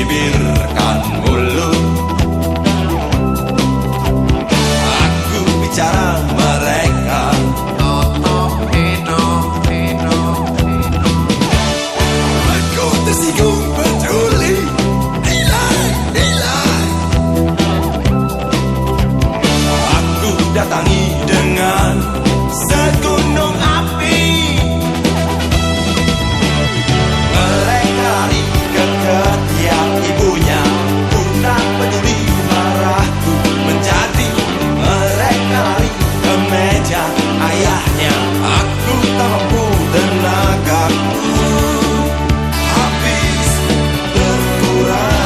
bibirkan mulut. Aku bicara mereka. Aku tersinggung peduli. Nilai. Aku datangi dengan segunung api. Mereka lari ke ketiak ibunya. Ku tak peduli marahku menjadi. Mereka lari ke meja ayahnya. Aku tak mampu, tenagaku habis terkuras.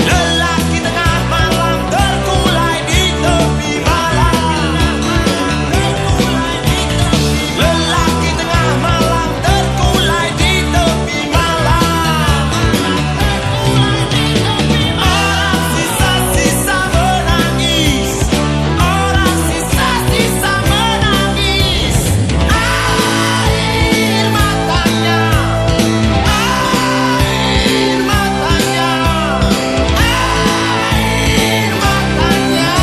Lelaki tengah malam terkulai di tepi malam. Lelaki tengah malam terkulai di tepi malam. Orang sisa-sisa menangis. Orang sisa-sisa menangis. Air matanya. Air matanya. Air matanya.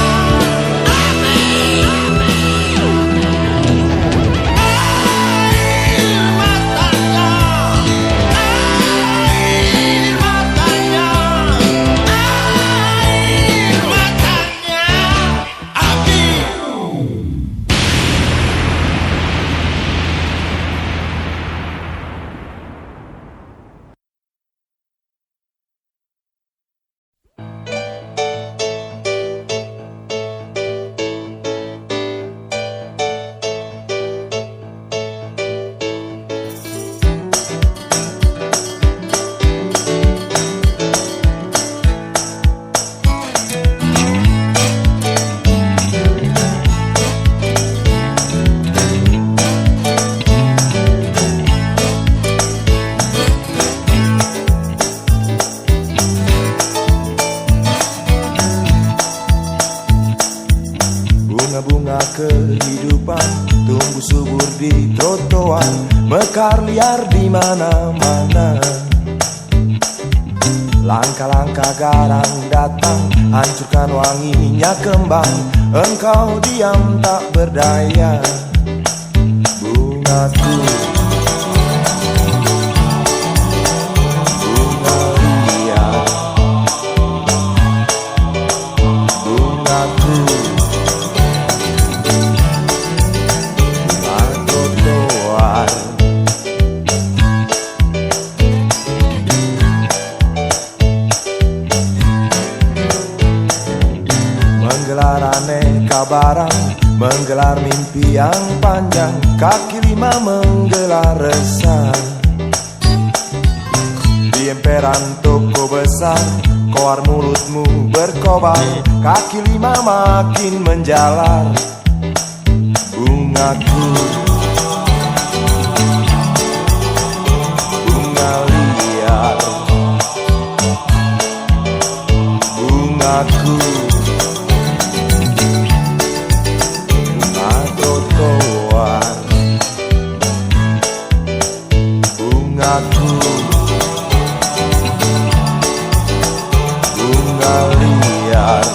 Bunga-bunga kehidupan tumbuh subur di trotoar, mekar liar di mana-mana. Langkah-langkah garang datang, hancurkan wanginya kembang. Engkau diam tak berdaya, bungaku. Bunga liar, bungaku. Menggelar aneka barang, menggelar mimpi yang panjang. Kaki lima menggelar resah di emperan toko besar. Koar mulutmu berkobar, kaki lima makin menjalar. Bungaku, bunga liar, bungaku. Bungaku, bunga liar,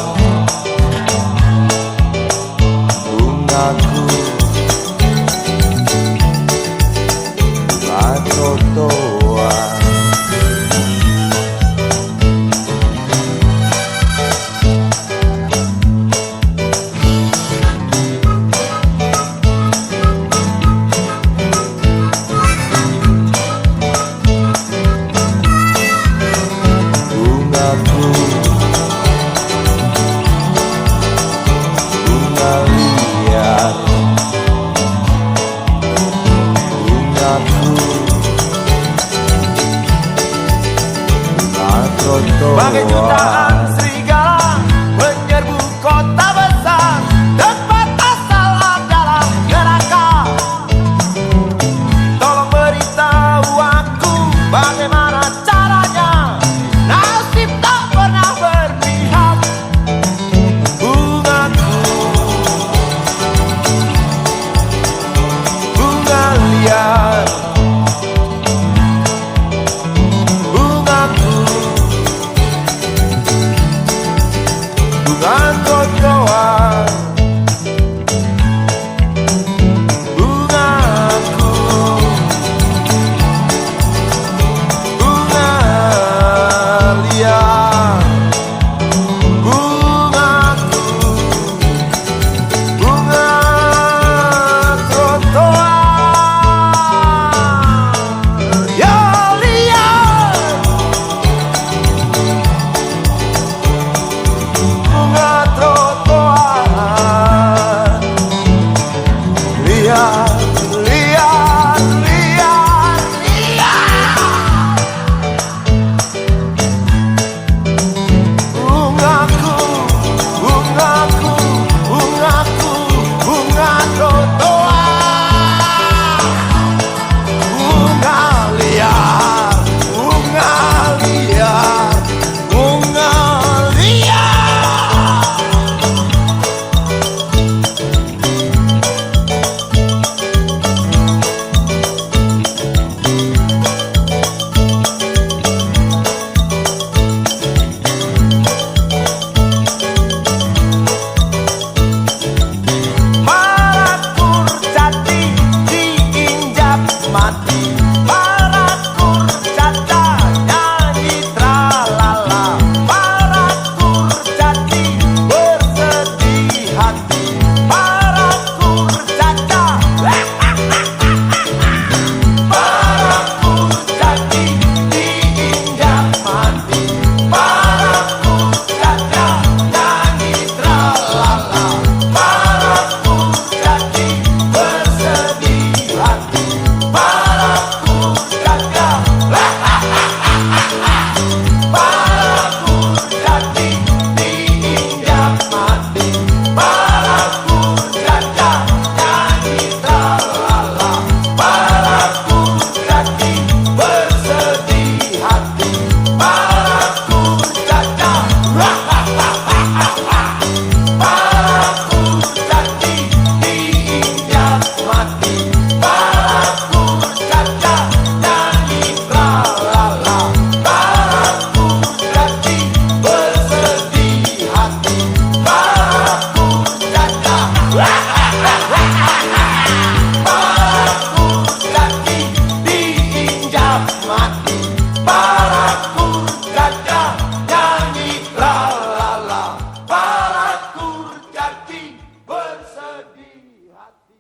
bungaku, bunga trotoar. Bagai jutaan serigala menyerbu kota besar, tempat asal adalah neraka. Tolong beritahu aku bagaimana caranya. Nasib tak pernah berpihak. Bungaku, bunga liar, mati. Para kurcaci nyanyi la la la. Para kurcaci bersedih hati.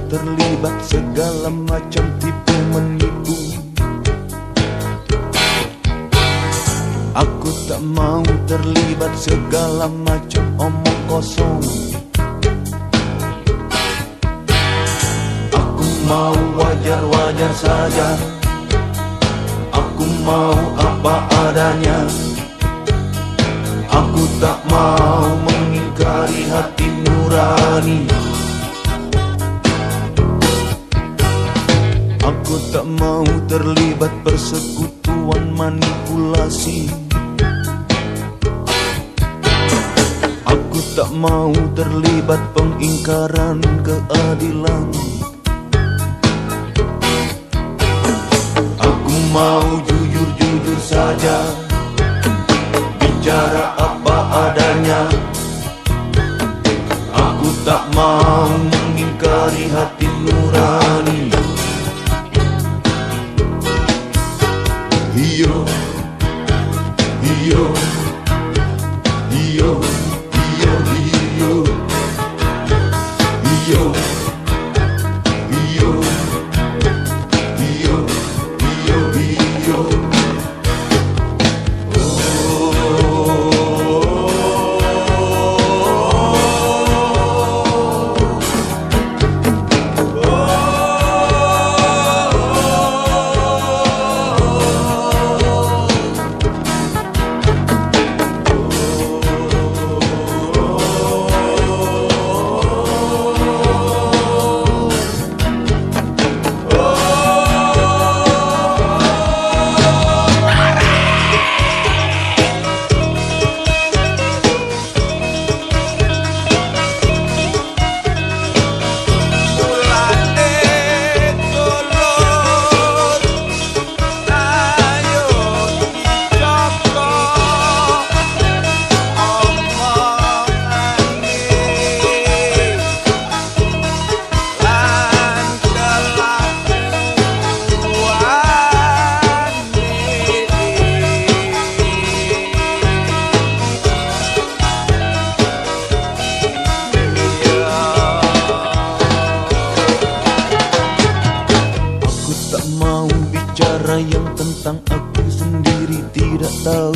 Terlibat segala macam tipu menipu. Aku tak mau terlibat segala macam omong kosong. Aku mau wajar-wajar saja. Aku mau apa adanya. Aku tak mau mengingkari hati nurani. Aku tak mau terlibat persekutuan manipulasi. Aku tak mau terlibat pengingkaran keadilan. Aku mau jujur-jujur saja, bicara apa adanya. Aku tak mau mengingkari hati nurani. Iyo, iyo, iyo, iyo, iyo, iyo, iyo, iyo, iyo, iyo. Yang tentang aku sendiri tidak tahu.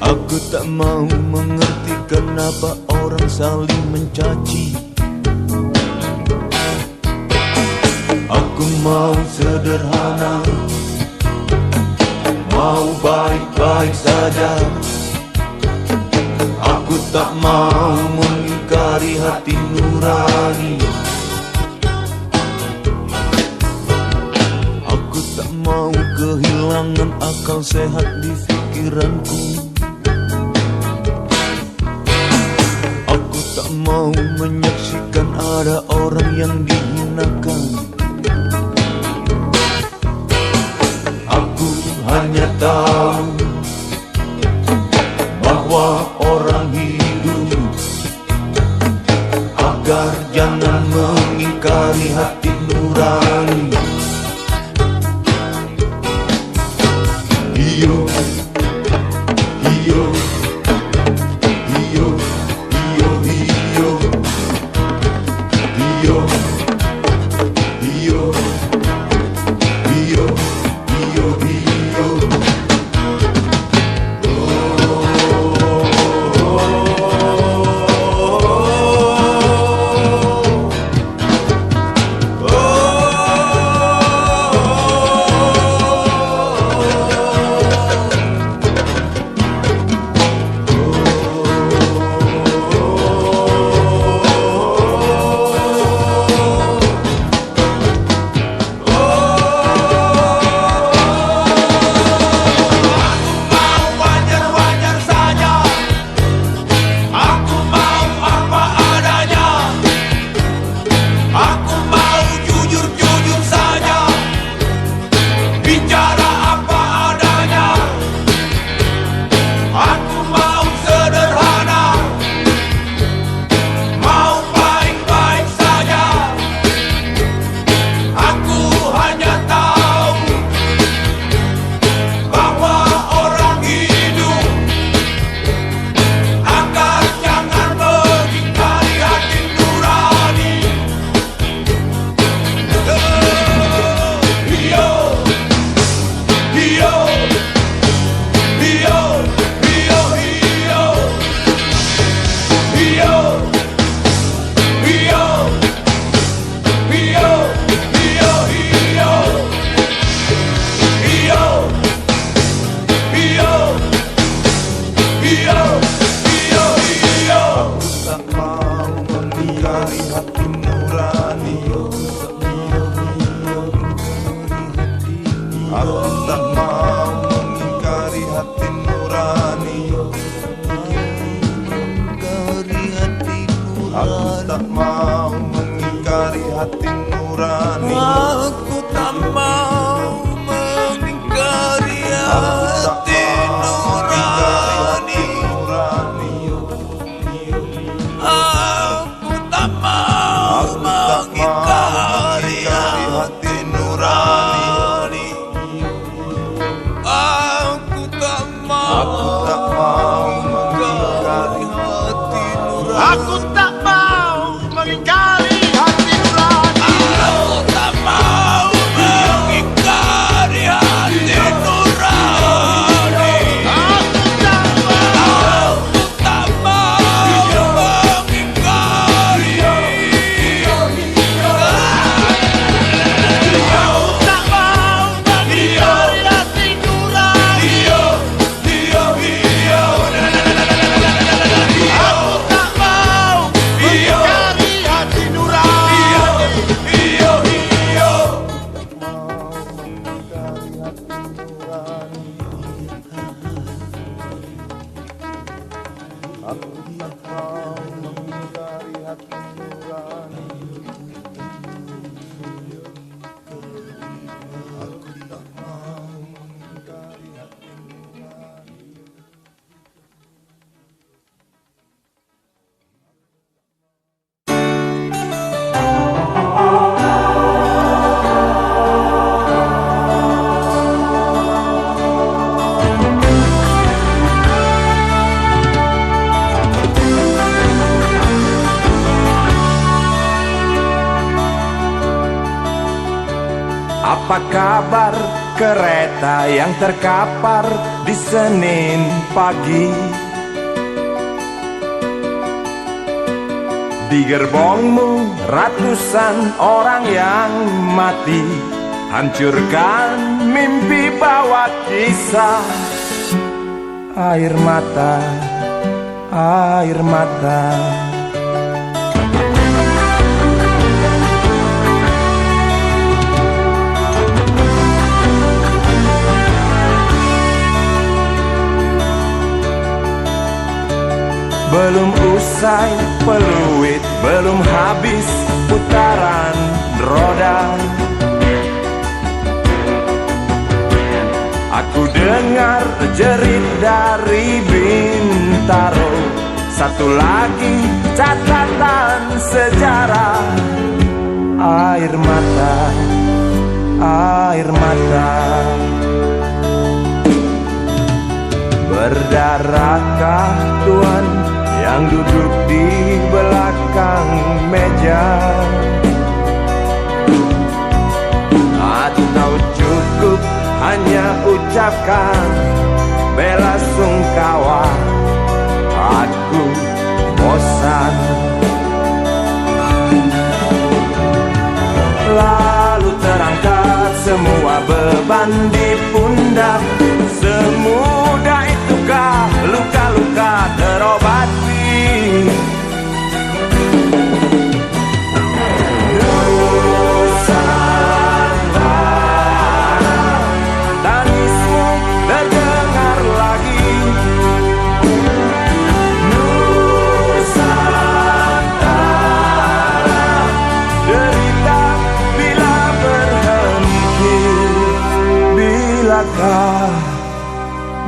Aku tak mau mengerti kenapa orang saling mencaci. Aku mau sederhana, mau baik-baik saja. Aku tak mau mengingkari hati nurani. Mau kehilangan akal sehat di pikiranku. menyaksikan ada orang yang dihinakan. Aku hanya tahu bahwa orang hidup agar jangan mengingkari hati nurani. Hiyo, hiyo, hiyo, hiyo, hiyo, hiyo, hiyo, hiyo, hiyo, hiyo. Aku tak mau mengingkari hati nurani. Aku tak mau mengingkari hati nurani. Aku tak mau mengingkari hati nurani. Aku tak mau mengingkari hati nurani. Aku tak mau mengingkari hati nurani. Aku tak mau mengingkari hati nurani. Aku tak mau mengingkari hati nurani. Aku tak mau. Aku tak mau mengingkari. Aku tak mau mengingkari hati nurani. Aku tak mau mengingkari hati nurani. Aku tak mau mengingkari hati nurani. Aku tak mau mengingkari hati nurani. Apa kabar kereta yang terkapar di Senin pagi? Di gerbongmu ratusan orang yang mati, hancurkan mimpi bawa kisah. Air mata, air mata. Belum usai peluit, belum habis putaran roda, aku dengar jerit dari Bintaro. Satu lagi catatan sejarah. Air mata, air mata. Berdarahkah Tuhan yang duduk di belakang meja? Atau cukup hanya ucapkan bela sungkawa? Aku bosan. Lalu terangkat semua beban di pundak. Semudah itukah luka-luka terobati?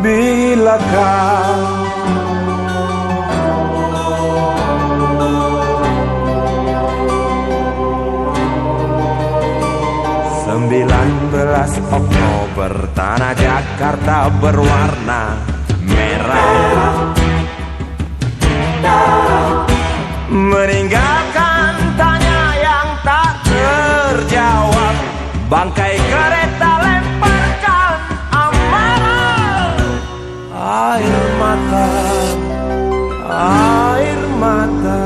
Bilakah belas Oktober, tanah Jakarta berwarna merah, meninggalkan tanya yang tak terjawab. Bangkai kereta lemparkan amarah. Air mata, air mata.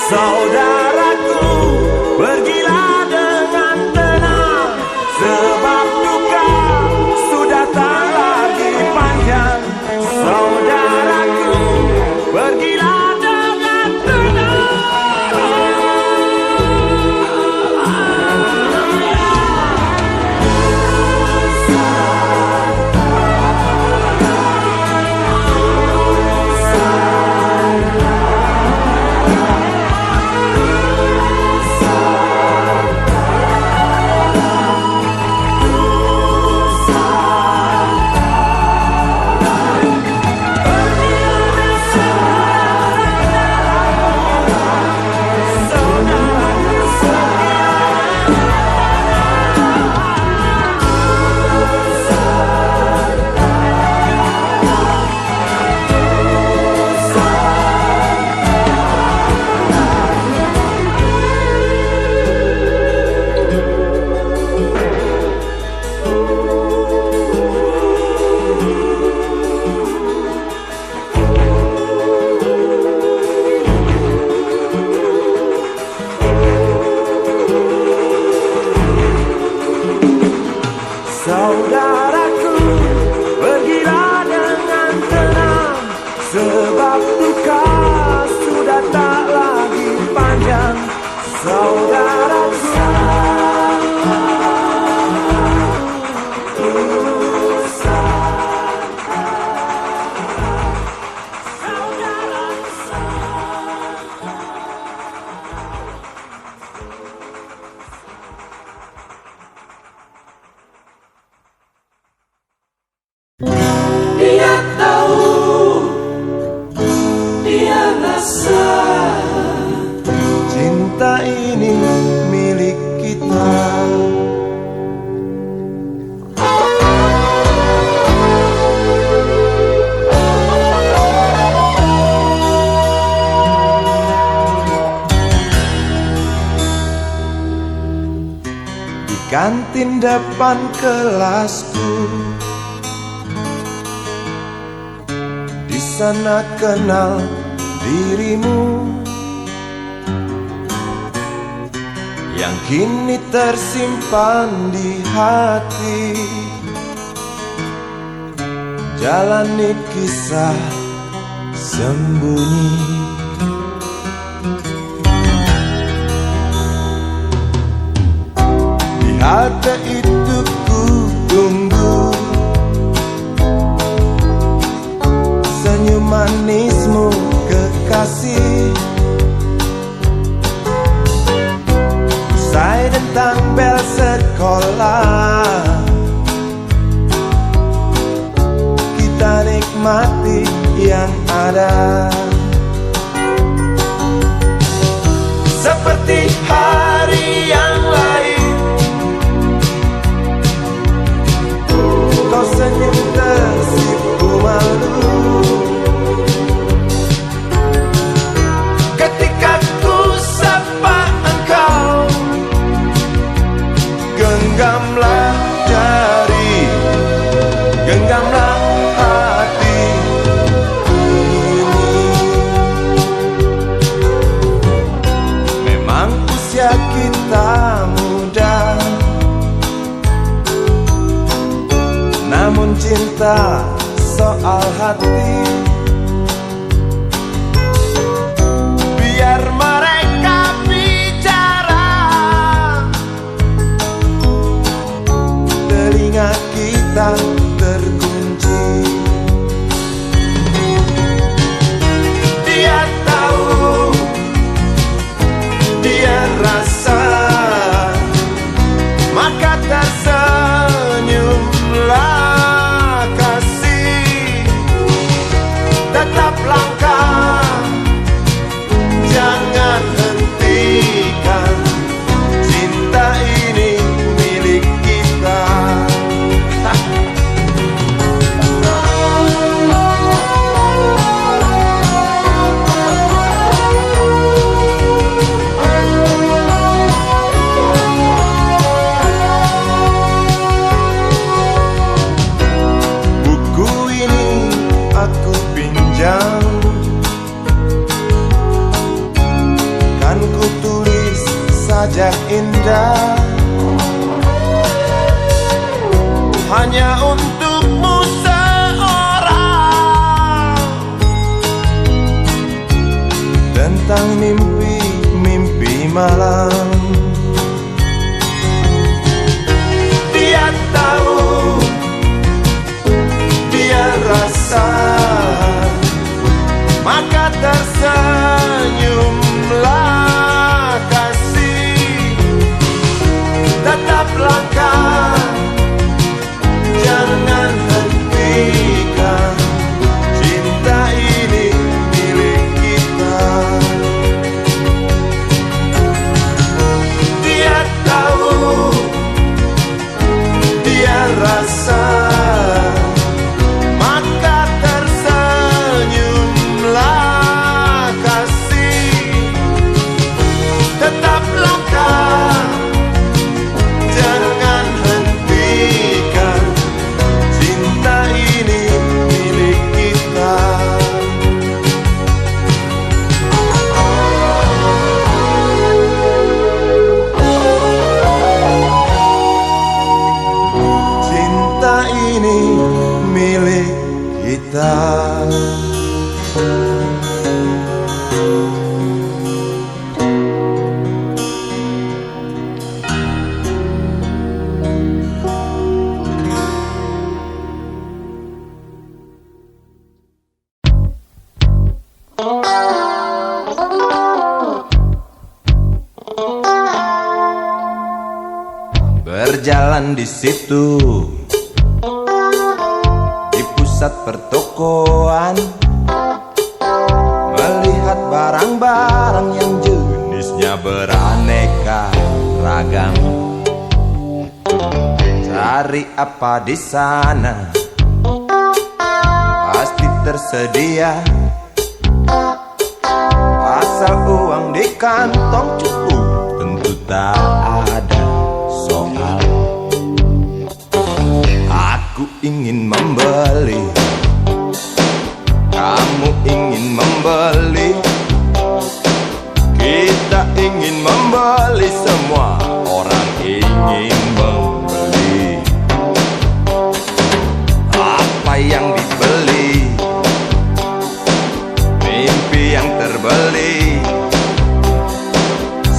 Saudaraku, pergilah dengan tenang, sebab duka sudah tak lagi panjang. Saudaraku, pergilah dengan tenang. Saudaraku, pergilah dengan tenang, sebab duka sudah tak lagi panjang. Saudaraku, dia tahu, dia rasa cinta ini kantin depan kelasku. Di sana kenal dirimu yang kini tersimpan di hati. Jalani kisah sembunyi. Di halte itu ku tunggu senyum manismu kekasih. Usai tentang bel sekolah, kita nikmati yang ada. Seperti hari yang lain, kau senyum tersipu malu ketika ku sapa engkau. Genggamlah jari, genggamlah hati ini. Memang usia kita muda, namun cinta soal hati. Biar mereka bicara, telinga kita terkunci. Dia tahu, dia rasa, maka tersenyumlah kasih. Tetap langkah, jangan hentikan, cinta ini milik kita. Buku ini aku pinjam, kan ku tulis sajak indah hanya untukmu seorang, tentang mimpi-mimpi malam. Dia tahu, dia rasa, maka tersenyumlah kasih. Tetap langkah, jangan hentikan, cinta ini milik kita. Dia tahu, dia rasa, maka tersenyumlah kasih. Tetap langkah, jangan hentikan, cinta ini milik kita. Cinta ini milik kita. Berjalan di situ, di pusat pertokoan, melihat barang-barang yang jenisnya beraneka ragam. Cari apa di sana, pasti tersedia, asal uang di kantong cukup, tentu tak ada soal. ingin membeli, kamu ingin membeli, kita ingin membeli, semua orang ingin membeli. Apa yang dibeli? Mimpi yang terbeli.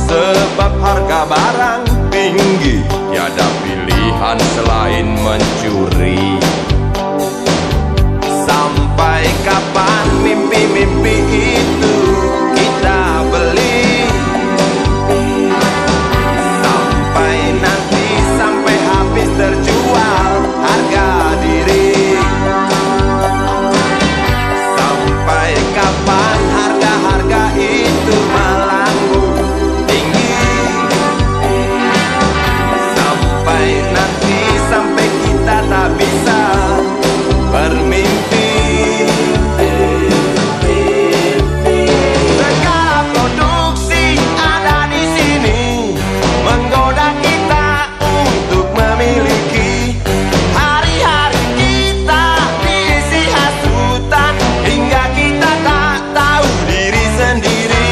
Sebab harga barang tinggi, tiada pilihan selain mencuri. Sampai kapan mimpi-mimpi itu kita beli? Sampai nanti, sampai habis terjual harga diri. Sampai kapan harga-harga itu melambung tinggi? Sampai nanti, sampai kita tak bisa bermimpi. Segala produksi ada di sini menggoda kita untuk memiliki. Hari-hari kita diisi hasutan hingga kita tak tahu diri sendiri.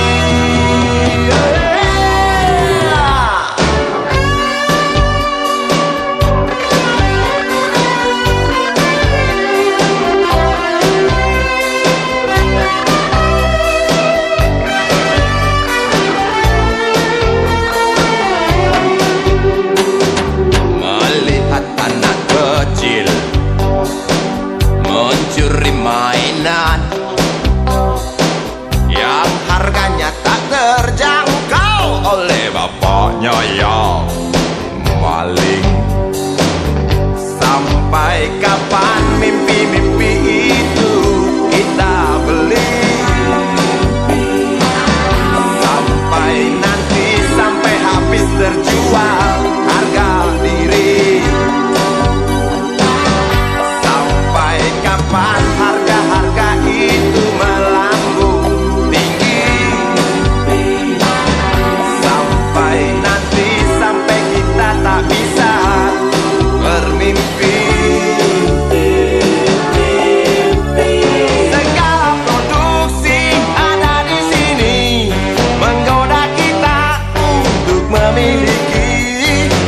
Melihat anak kecil mencuri mainan yang harganya tak terjangkau oleh bapaknya yang maling. Sampai kapan mimpi-mimpi itu kita beli? Sampai nanti, sampai habis terjual harga diri. Sampai kapan harga-harga itu melambung tinggi? Sampai nanti, sampai kita tak bisa bermimpi. Segala produksi ada di sini menggoda kita untuk memiliki.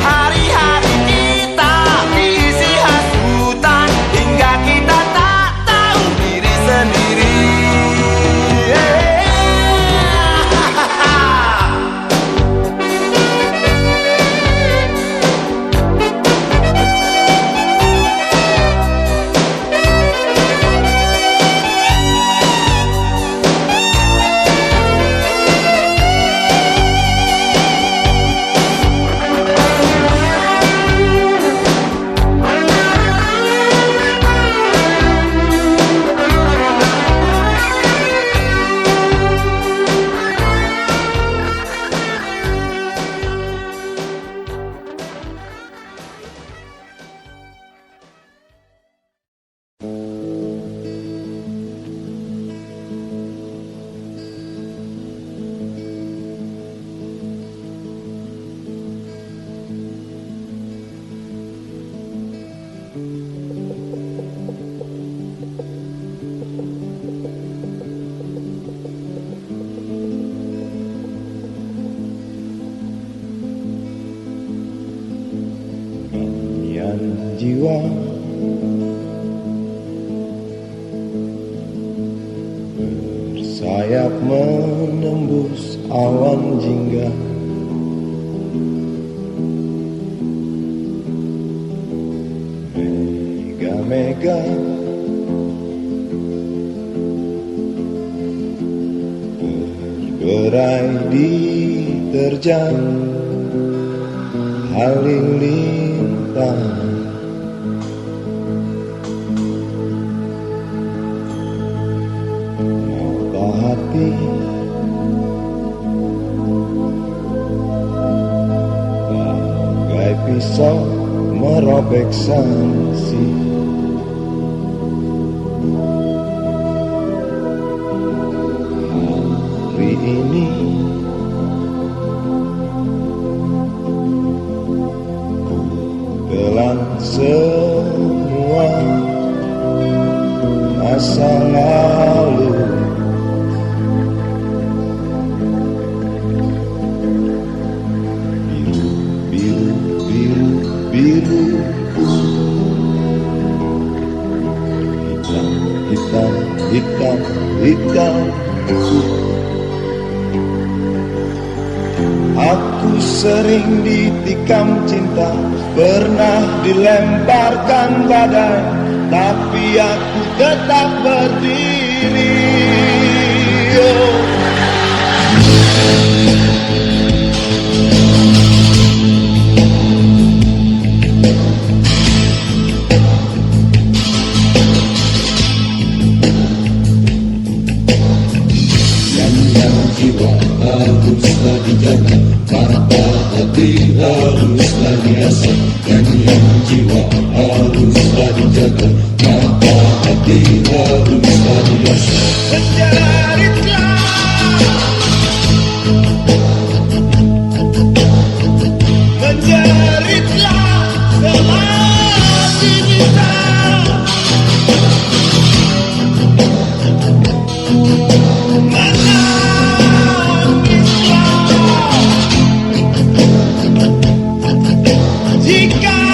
Hari-hari kita diisi hasutan hingga kita tak tahu diri sendiri. Nyanyian jiwa bersayap menembus awan jingga. Mega-mega berberai diterjang halilintar. Mata hati bagai pisau merobek sanksi. Hari ini telan semua hidupku. Aku sering ditikam cinta, pernah dilemparkan badai, tapi aku tetap berdiri. Oh. Jiwa haruslah dijaga, mata hati haruslah diasah. Nyanyian jiwa haruslah dijaga, mata hati haruslah diasah. Menjeritlah, menjeritlah selagi bisa. Jika itu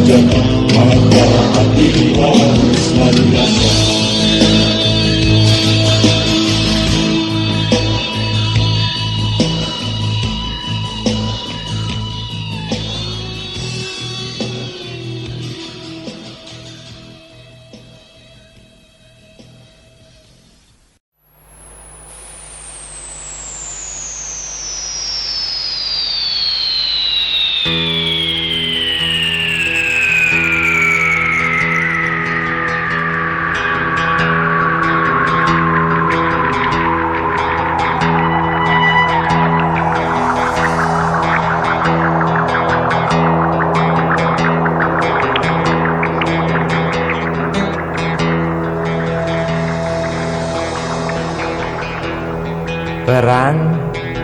dianggap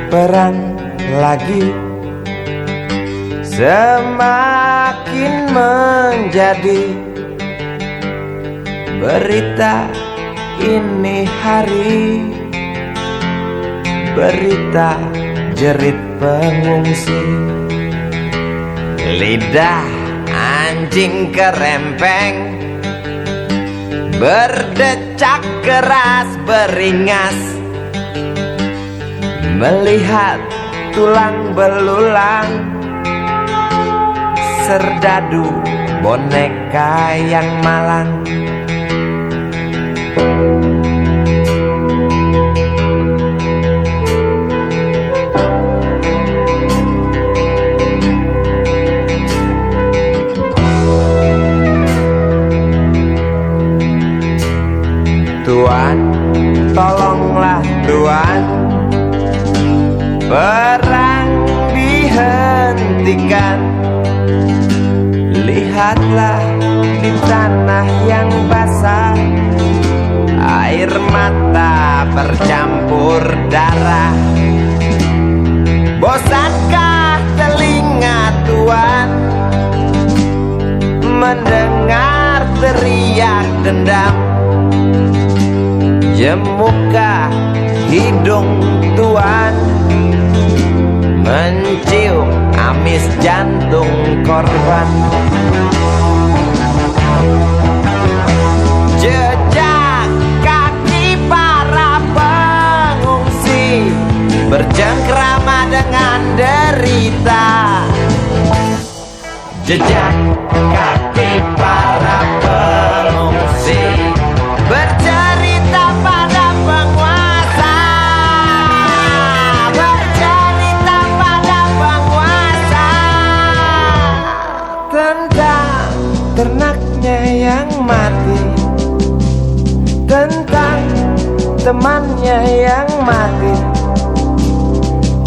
Perang lagi semakin menjadi berita ini hari, berita jerit pengungsi. Lidah anjing kerempeng berdecak keras beringas, melihat tulang belulang serdadu boneka yang malang. Tuan, tolonglah Tuan, perang dihentikan. Lihatlah di tanah yang basah, air mata bercampur darah. Bosankah telinga Tuan mendengar teriak dendam? Jemukah hidung Tuan mencium amis jantung korban? Jejak kaki para pengungsi bercengkrama dengan derita. Jejak kaki para pengungsi bercengkrama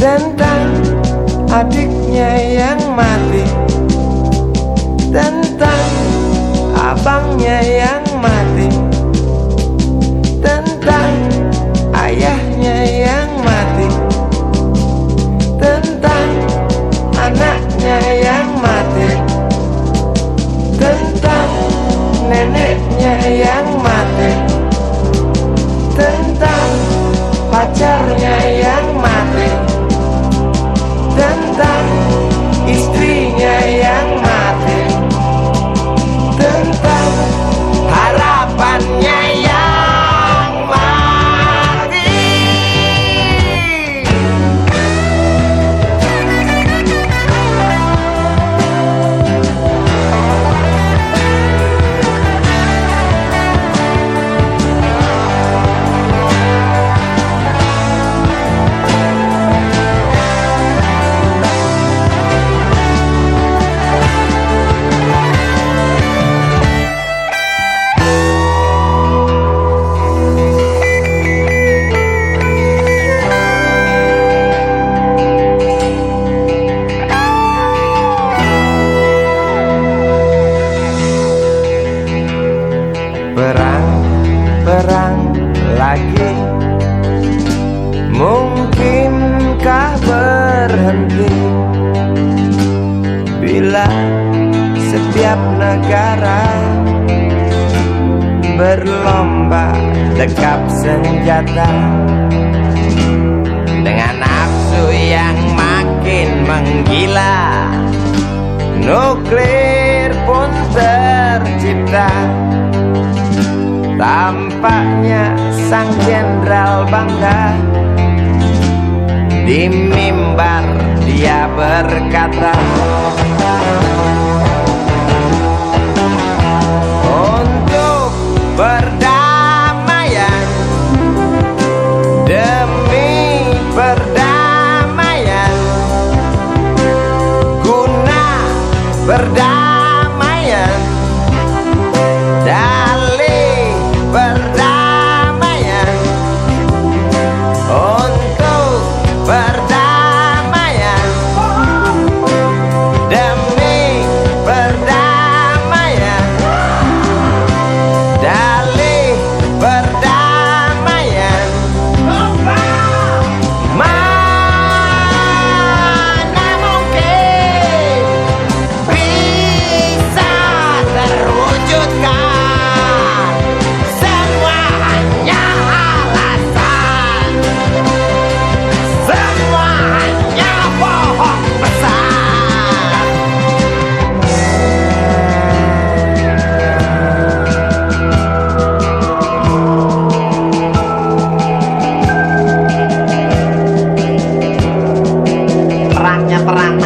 tentang adiknya yang mati, tentang abangnya yang mati, tentang ayahnya yang mati, tentang anaknya yang mati, tentang neneknya yang mati, tentang pacarnya yang mati, tentang istrinya yang mati, tentang harapannya yang mati. Perang lagi, mungkinkah berhenti bila setiap negara berlomba dekap senjata dengan nafsu yang makin menggila? Nuklir pun tercipta. Tampaknya sang jenderal bangga. Di mimbar dia berkata, untuk perdamaian, demi perdamaian, guna perdamaian, dalih perdamaian, untuk perdamaian, demi perdamaian, dalih perdamaian. Mana mungkin bisa terwujudkan? Semua hanya alasan, semua hanya bohong besar. Perangnya perang.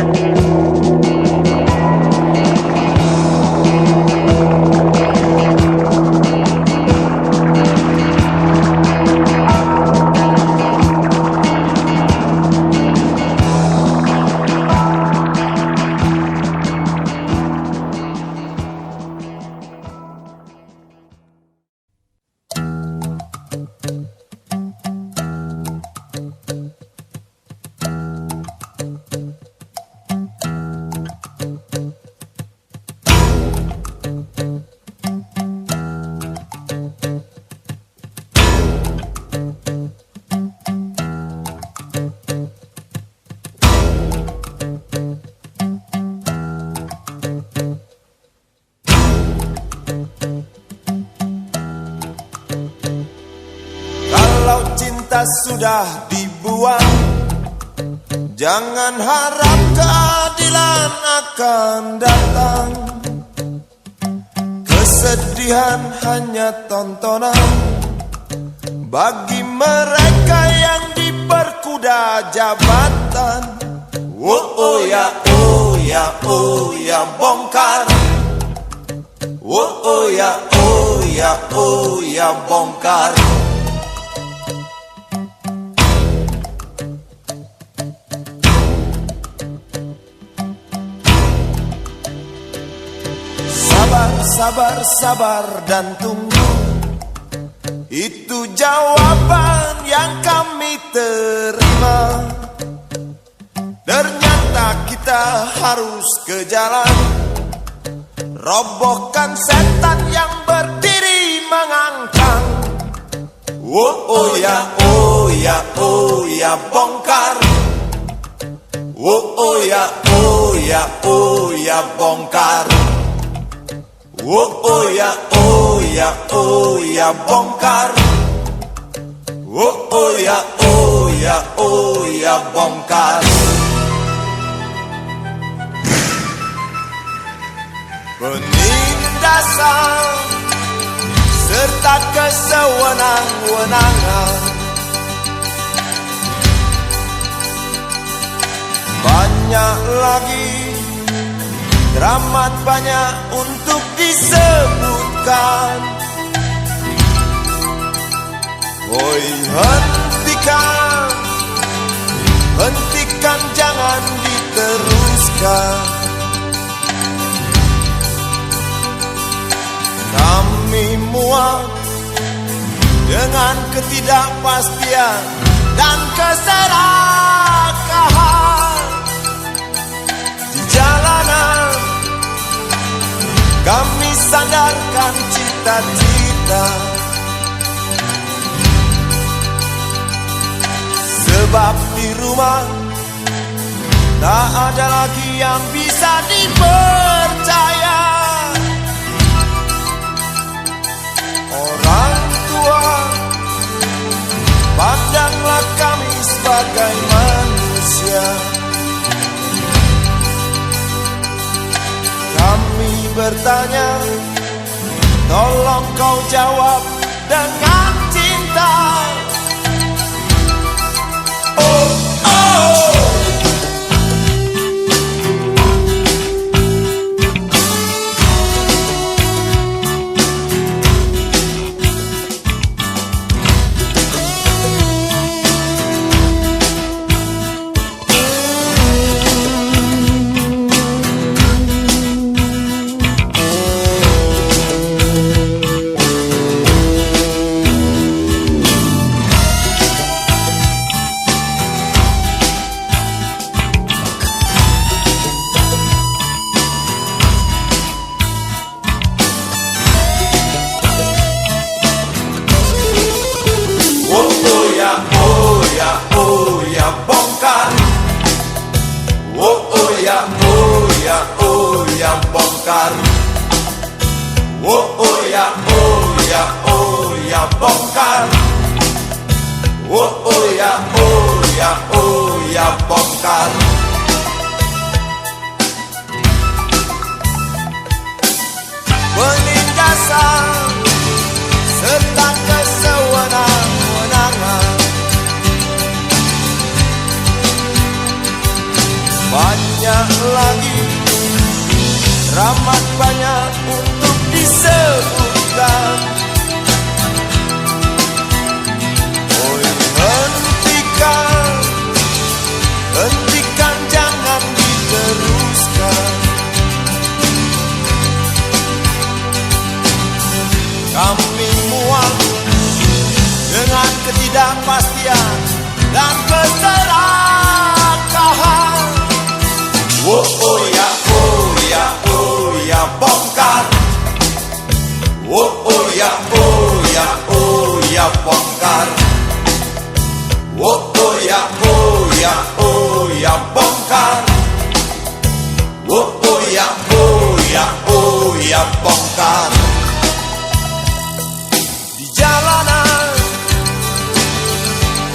Kalau cinta sudah dibuang, jangan harap keadilan akan datang. Kesedihan hanya tontonan bagi mereka yang diperkuda jabatan. Oh ya, oh ya, oh ya, bongkar. Oh ya, oh ya, oh ya, bongkar. Sabar, sabar, sabar dan tunggu. Itu jawaban yang kami terima. saja harus ke jalan, robohkan setan yang berdiri mengangkang. Oh ya, oh ya, oh ya, bongkar. Oh ya, oh ya, oh ya, bongkar. Oh ya, oh ya, oh ya, bongkar. Oh ya, oh ya, oh ya, bongkar. Penindasan serta kesewenang-wenangan, banyak lagi, teramat banyak untuk disebutkan. Oi, hentikan, hentikan, jangan diteruskan. Kami muak dengan ketidakpastian dan keserakahan di jalanan. Kami sandarkan cita-cita, sebab di rumah tak ada lagi yang bisa dipercaya. Orang tua, pandanglah kami sebagai manusia. Kami bertanya, tolong kau jawab dengan cinta. Oh, oh. Bongkar. Oh ya, oh ya, oh ya, bongkar. Oh ya, oh ya, oh ya, bongkar. Penindasan serta kesewenang-wenangan, banyak lagi, teramat banyak untuk disebutkan. Oh, hentikan, hentikan, jangan diteruskan. Kami muak dengan ketidakpastian dan keserakahan. Oh ya, oh ya, oh ya, bongkar. Oh ya, oh ya, oh ya, bongkar. Oh ya, oh ya, oh ya, bongkar. Oh ya, oh ya, oh ya, bongkar. Di jalanan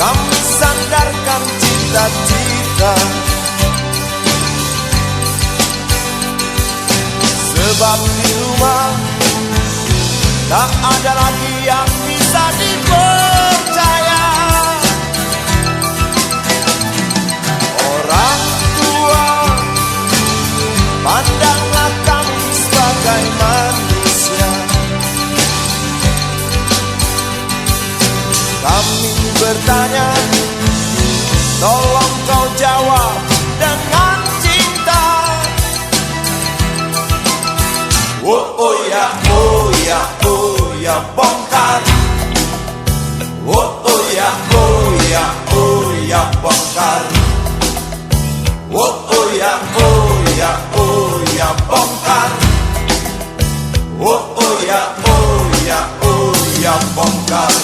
kami sandarkan cita-cita, sebab di rumah tak ada lagi yang bisa dipercaya. Orang tua, pandanglah kami sebagai manusia. Kami bertanya, tolong kau jawab dengan cinta. Oh ya, oh ya, oh ya, bongkar. Oh ya, oh ya, oh ya, bongkar. Oh ya, oh kali.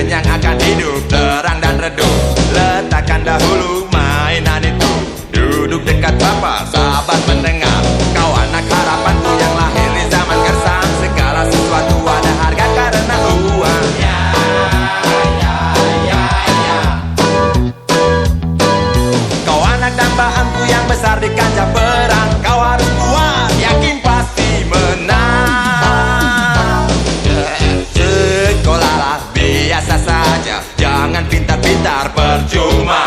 Yang akan hidup terang dan redup. Letakkan dahulu mainan itu, duduk dekat bapa, sahabat mendengar. Kau anak harapanku yang lahir di zaman gersang. Segala sesuatu ada harga karena uang. Kau anak dambaanku yang besar di kancah perang. Kau harus kuat, yakin pasti menang. Sekolahlah biasa saja, jangan pintar-pintar percuma.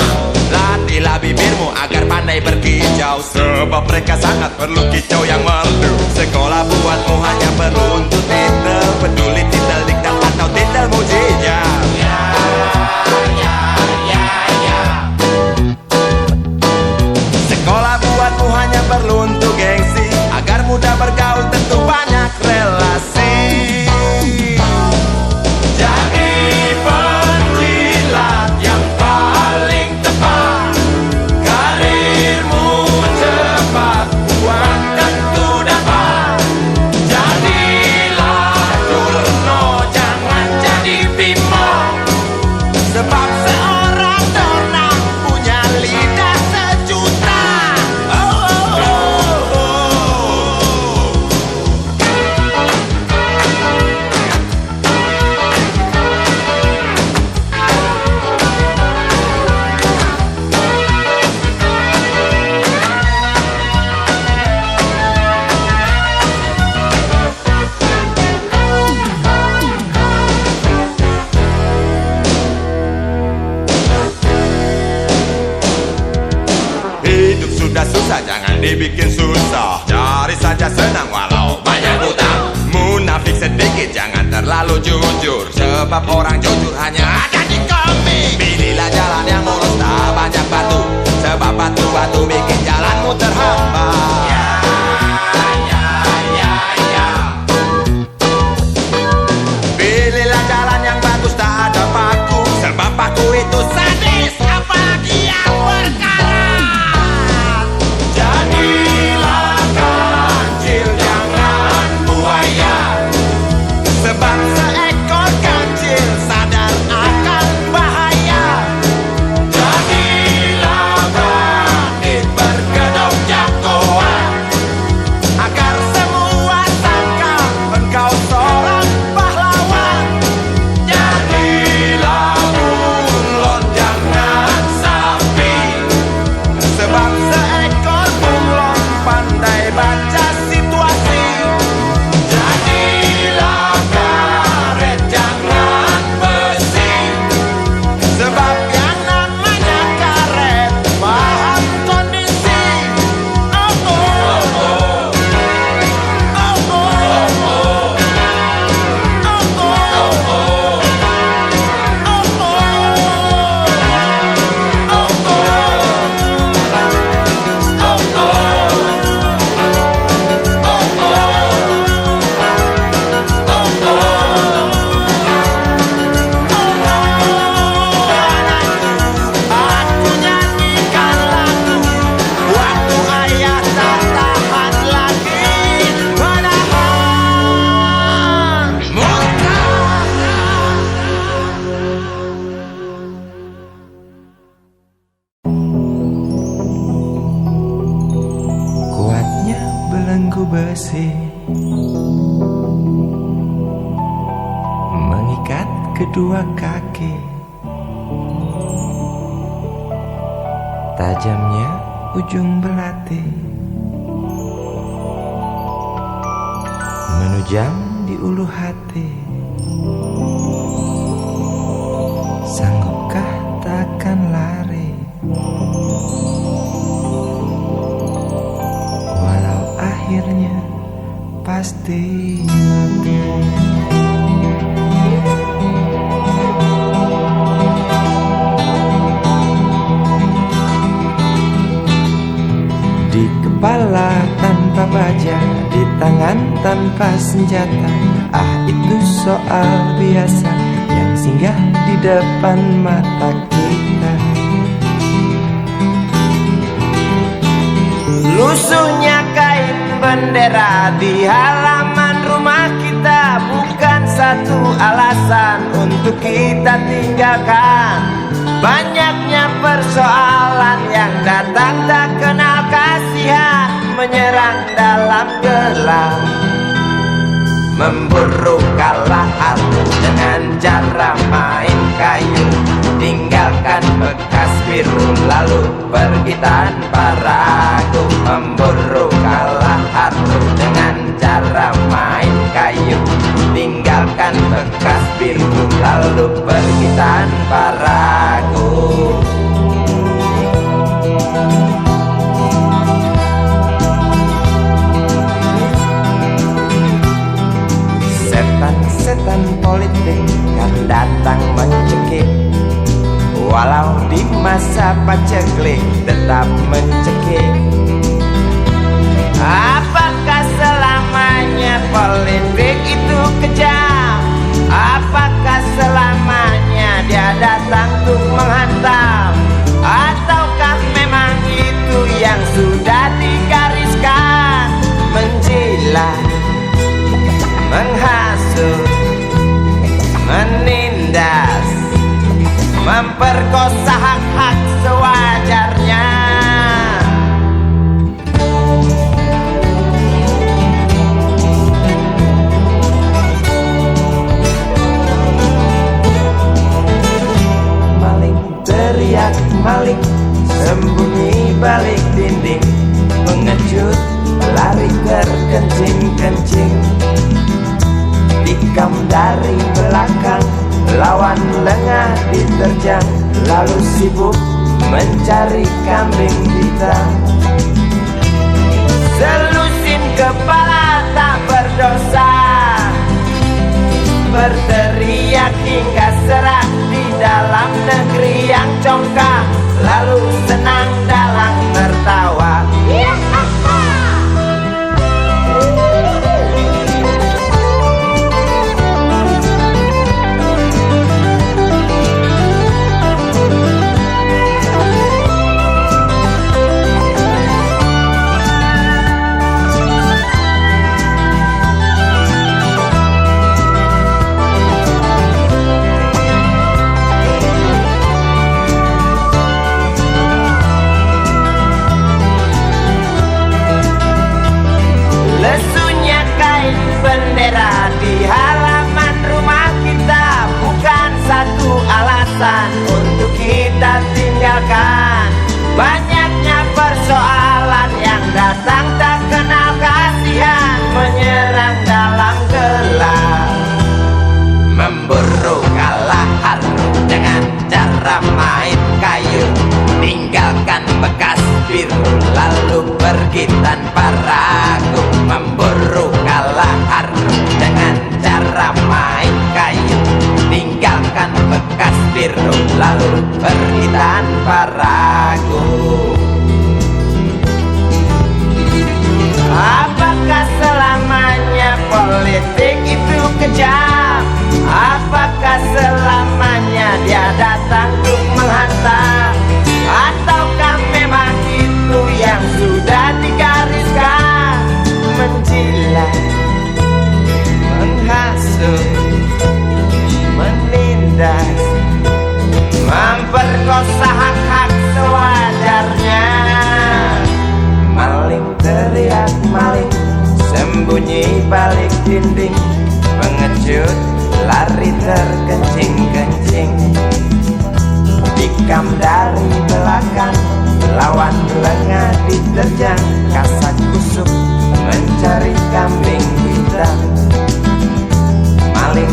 Latihlah bibirmu agar pandai berkicau, sebab mereka sangat perlu kicau yang merdu. Sekolah buatmu hanya perlu untuk titel, peduli titel diktat atau titel mujizat. Sekolah buatmu hanya perlu untuk gengsi, agar mudah bergaul tentu banyak relasi. Susah jangan dibikin susah, cari saja senang walau banyak hutang. Munafik sedikit jangan terlalu jujur, sebab orang jujur hanya ada di komik. Pilihlah jalan yang mulus tak banyak batu, sebab batu-batu bikin jalanmu terhambat. Pilihlah jalan yang bagus tak ada paku, sebab paku itu sadis, apalagi yang berkarat. Jadilah kancil jangan buaya, sebab seekor kancil sadar akan bahaya. Jadilah bandit berkedok jagoan, agar semua sangka engkau seorang pahlawan. Jadilah bunglon jangan sapi, sebab seekor bunglon pandai baca situasi. Jadilah karet kasih mengikat kedua kaki, tajamnya ujung belati menujam di ulu hati. Sanggupkah takkan lari, walau akhirnya pasti mati. Di kepala tanpa baja, di tangan tanpa senjata. Ah, itu soal biasa yang singgah di depan mata kita. Lusuhnya kain bendera di halaman rumah kita bukan satu alasan untuk kita tinggalkan. Banyaknya persoalan yang datang tak kenal kasihan, menyerang dalam gelap, memburu kalah hati dengan cara main kayu. Tinggalkan bekas biru lalu pergi tanpa ragu, memburu kalah hati dengan cara main kayu. Tinggalkan bekas biru lalu pergi tanpa ragu. Setan-setan politik kan datang mencekik, walau di masa paceklik tetap mencekik. Apakah selamanya politik itu kejam? Apakah selamanya dia datang untuk menghantam? Ataukah memang itu yang sudah digariskan? Menjilat, menghasut, menindas, memperkosa hak-hak sewajarnya. Maling teriak maling, sembunyi balik dinding, pengecut lari terkencing-kencing, tikam dari belakang, lawan lengah diterjang, lalu sibuk mencari kambing hitam. Selusin kepala tak berdosa, berteriak hingga serak di dalam negeri yang congkak, lalu senang dalam tertawa. lari terkencing-kencing, tikam dari belakang, lawan lengah diterjang, kasak kusuk mencari kambing hitam, maling